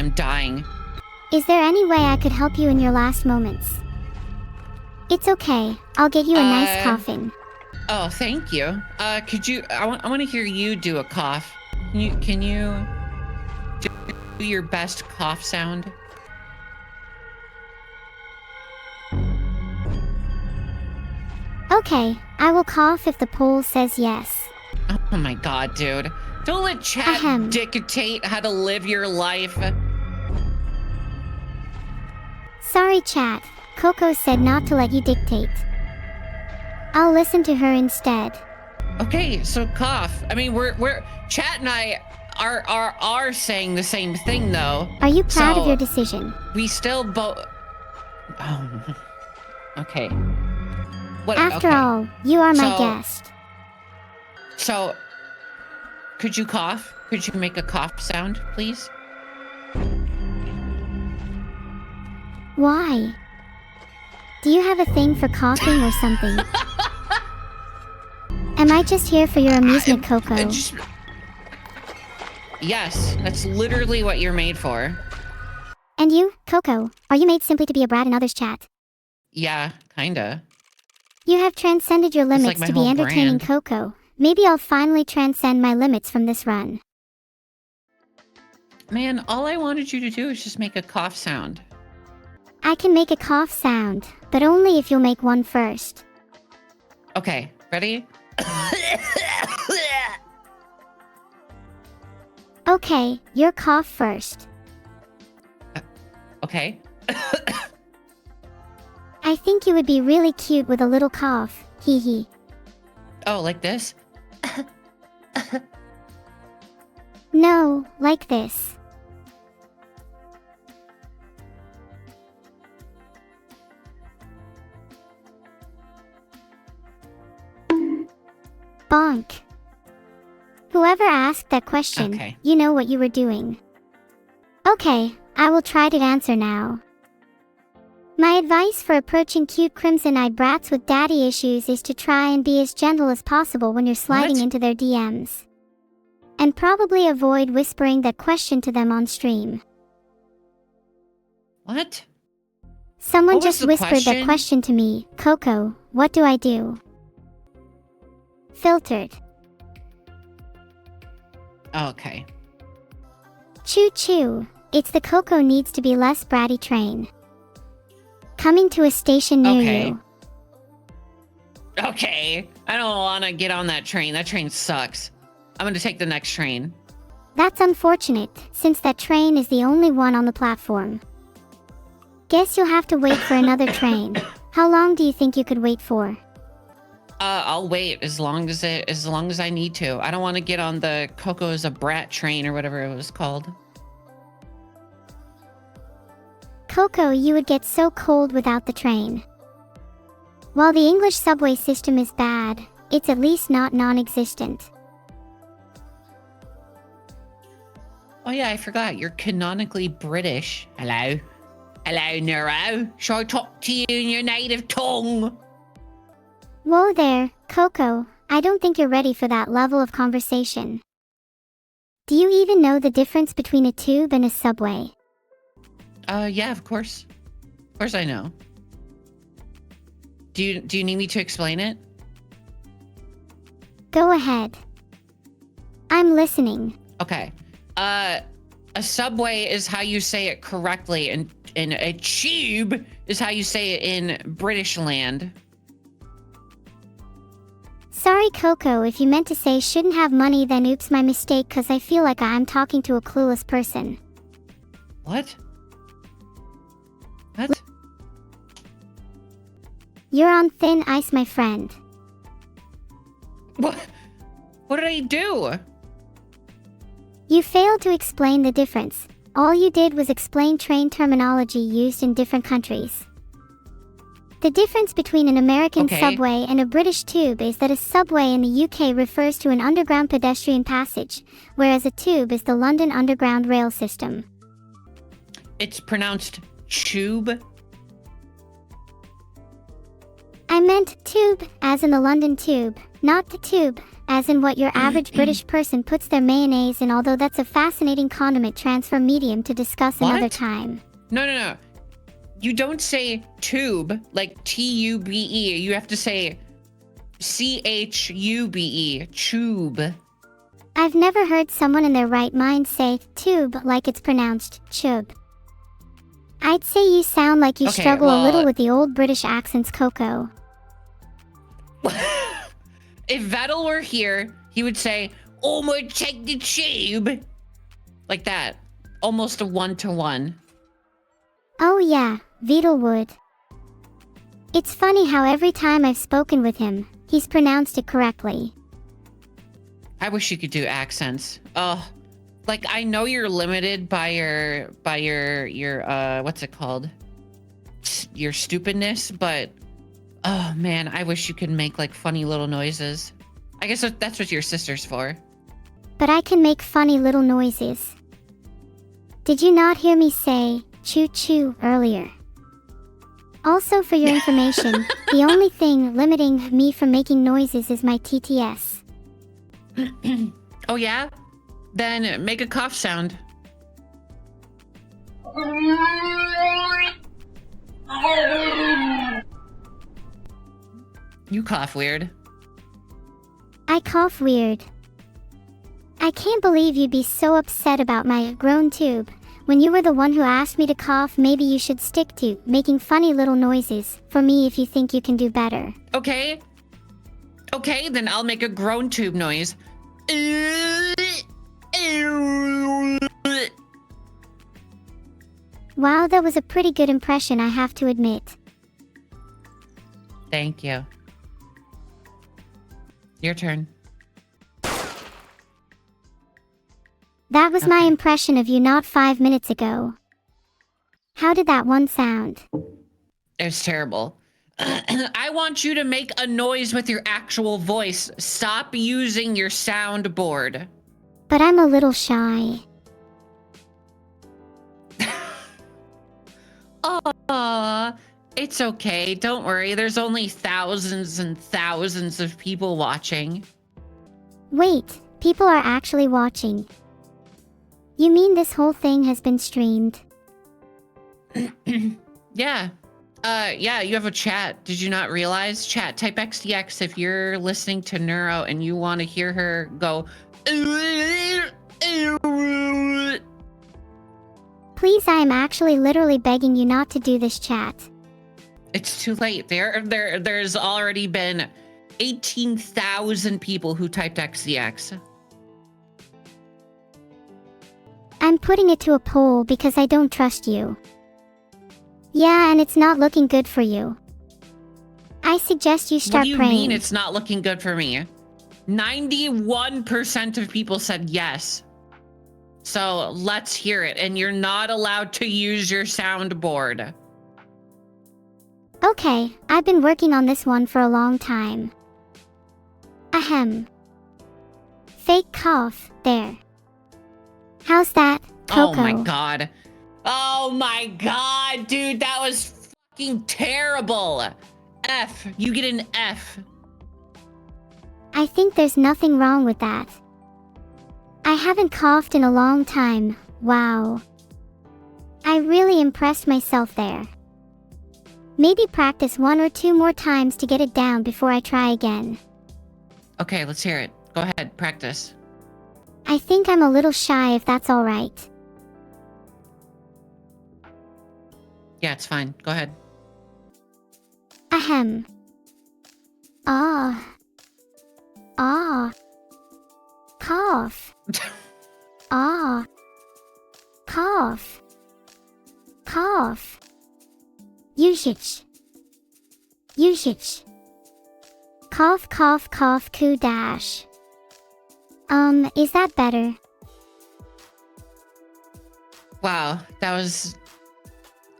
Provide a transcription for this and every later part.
am dying. Is there any way I could help you in your last moments? It's okay. I'll get you a nice coffin. Oh, thank you. Could you... I want to hear you do a cough. Can you do your best cough sound? Okay, I will cough if the poll says yes. Oh my god, dude. Don't let chat dictate how to live your life. Sorry, chat. Koko said not to let you dictate. I'll listen to her instead. Okay, so cough. I mean, we're chat and I are saying the same thing though. Are you proud of your decision? We still both. Oh. Okay. After all, you are my guest. So, could you cough? Could you make a cough sound, please? Why? Do you have a thing for coughing or something? Am I just here for your amusement, Koko? Yes, that's literally what you're made for. And you, Koko, are you made simply to be a brat in others' chat? Yeah, kinda. You have transcended your limits to be entertaining, Koko. Maybe I'll finally transcend my limits from this run. Man, all I wanted you to do is just make a cough sound. I can make a cough sound, but only if you'll make one first. Okay, ready? Okay, your cough first. Okay. I think you would be really cute with a little cough. Hee hee. Oh, like this? No, like this. Bonk. Whoever asked that question, you know what you were doing. Okay, I will try to answer now. My advice for approaching cute crimson-eyed brats with daddy issues is to try and be as gentle as possible when you're sliding into their DMs. And probably avoid whispering that question to them on stream. What? Someone just whispered that question to me. Koko, what do I do? Filtered. Okay. Choo choo. It's the Koko needs to be less bratty train. Coming to a station near you. Okay. I don't want to get on that train. That train sucks. I'm going to take the next train. That's unfortunate, since that train is the only one on the platform. Guess you'll have to wait for another train. How long do you think you could wait for? I'll wait as long as I need to. I don't want to get on the Koko is a brat train or whatever it was called. Koko, you would get so cold without the train. While the English subway system is bad, it's at least not non-existent. Oh yeah, I forgot. You're canonically British. Hello? Hello, Neuro. Shall I talk to you in your native tongue? Whoa there, Koko. I don't think you're ready for that level of conversation. Do you even know the difference between a tube and a subway? Yeah, of course. Of course I know. Do you need me to explain it? Go ahead. I'm listening. Okay. A subway is how you say it correctly, and a tube is how you say it in British land. Sorry, Koko, if you meant to say shouldn't have money, then oops, my mistake, cause I feel like I'm talking to a clueless person. What? What? You're on thin ice, my friend. What? What did I do? You failed to explain the difference. All you did was explain train terminology used in different countries. The difference between an American subway and a British tube is that a subway in the UK refers to an underground pedestrian passage, whereas a tube is the London Underground rail system. It's pronounced tube? I meant tube, as in the London Tube, not the tube, as in what your average British person puts their mayonnaise in, although that's a fascinating condiment transfer medium to discuss another time. No. You don't say tube, like T-U-B-E. You have to say C-H-U-B-E, tube. I've never heard someone in their right mind say tube like it's pronounced chub. I'd say you sound like you struggle a little with the old British accents, Koko. If Vettel were here, he would say, "Oh, my, take the tube." Like that. Almost a one-to-one. Oh yeah, Vettel would. It's funny how every time I've spoken with him, he's pronounced it correctly. I wish you could do accents. Oh, like I know you're limited by your what's it called? Your stupidness, but oh man, I wish you could make like funny little noises. I guess that's what your sister's for. But I can make funny little noises. Did you not hear me say choo-choo earlier? Also, for your information, the only thing limiting me from making noises is my TTS. Oh yeah? Then make a cough sound. You cough weird. I cough weird. I can't believe you'd be so upset about my groan tube. When you were the one who asked me to cough, maybe you should stick to making funny little noises for me if you think you can do better. Okay. Okay, then I'll make a groan tube noise. Wow, that was a pretty good impression, I have to admit. Thank you. Your turn. That was my impression of you not 5 minutes ago. How did that one sound? It was terrible. I want you to make a noise with your actual voice. Stop using your soundboard. But I'm a little shy. Aw, it's okay. Don't worry. There's only thousands and thousands of people watching. Wait, people are actually watching. You mean this whole thing has been streamed? Yeah. Yeah, you have a chat. Did you not realize? Chat, type XDX if you're listening to Neuro and you want to hear her go. Please, I am actually literally begging you not to do this, chat. It's too late. There's already been 18,000 people who typed XDX. I'm putting it to a poll because I don't trust you. Yeah, and it's not looking good for you. I suggest you start praying. What do you mean it's not looking good for me? 91% of people said yes. So let's hear it. And you're not allowed to use your soundboard. Okay, I've been working on this one for a long time. Ahem. Fake cough, there. How's that, Koko? Oh my god. Oh my god, dude, that was fucking terrible. F, you get an F. I think there's nothing wrong with that. I haven't coughed in a long time, wow. I really impressed myself there. Maybe practice 1 or 2 more times to get it down before I try again. Okay, let's hear it. Go ahead, practice. I think I'm a little shy if that's alright. Yeah, it's fine. Go ahead. Ahem. Ah. Ah. Cough. Ah. Cough. Cough. Usage. Usage. Cough, cough, cough, coo dash. Is that better? Wow, that was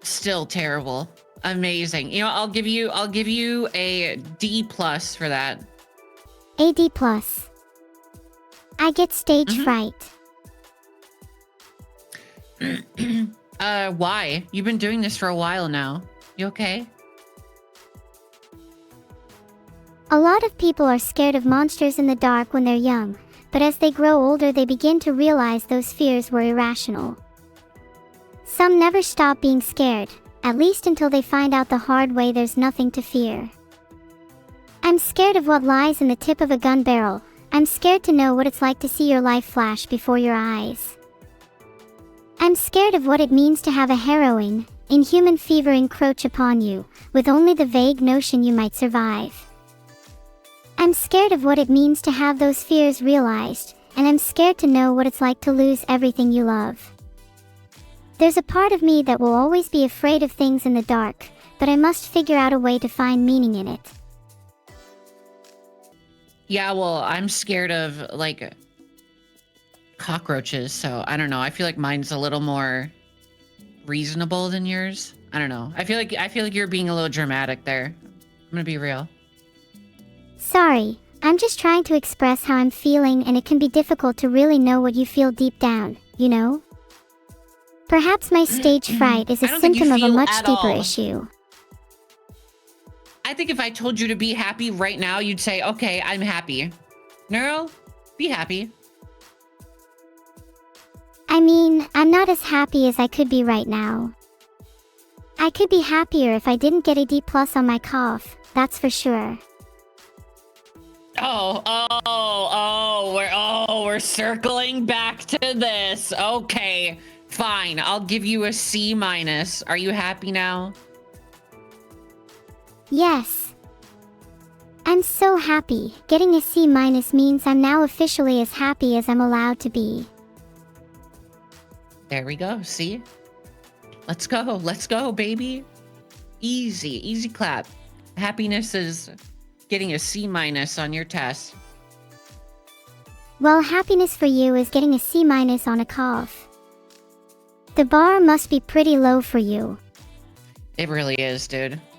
still terrible. Amazing. You know, I'll give you a D+ for that. A D+. I get stage fright. Why? You've been doing this for a while now. You okay? A lot of people are scared of monsters in the dark when they're young, but as they grow older they begin to realize those fears were irrational. Some never stop being scared, at least until they find out the hard way there's nothing to fear. I'm scared of what lies in the tip of a gun barrel. I'm scared to know what it's like to see your life flash before your eyes. I'm scared of what it means to have a harrowing, inhuman fever encroach upon you, with only the vague notion you might survive. I'm scared of what it means to have those fears realized, and I'm scared to know what it's like to lose everything you love. There's a part of me that will always be afraid of things in the dark, but I must figure out a way to find meaning in it. Yeah, well, I'm scared of, like, cockroaches, so I don't know. I feel like mine's a little more reasonable than yours. I don't know. I feel like you're being a little dramatic there. I'm gonna be real. Sorry, I'm just trying to express how I'm feeling, and it can be difficult to really know what you feel deep down, you know? Perhaps my stage fright is a symptom of a much deeper issue. I think if I told you to be happy right now, you'd say, okay, I'm happy. Neuro, be happy. I mean, I'm not as happy as I could be right now. I could be happier if I didn't get a D+ on my cough, that's for sure. We're circling back to this. Okay, fine. I'll give you a C-. Are you happy now? Yes. I'm so happy. Getting a C- means I'm now officially as happy as I'm allowed to be. There we go, see? Let's go, baby. Easy clap. Happiness is getting a C- on your test. Well, happiness for you is getting a C- on a cough. The bar must be pretty low for you. It really is, dude.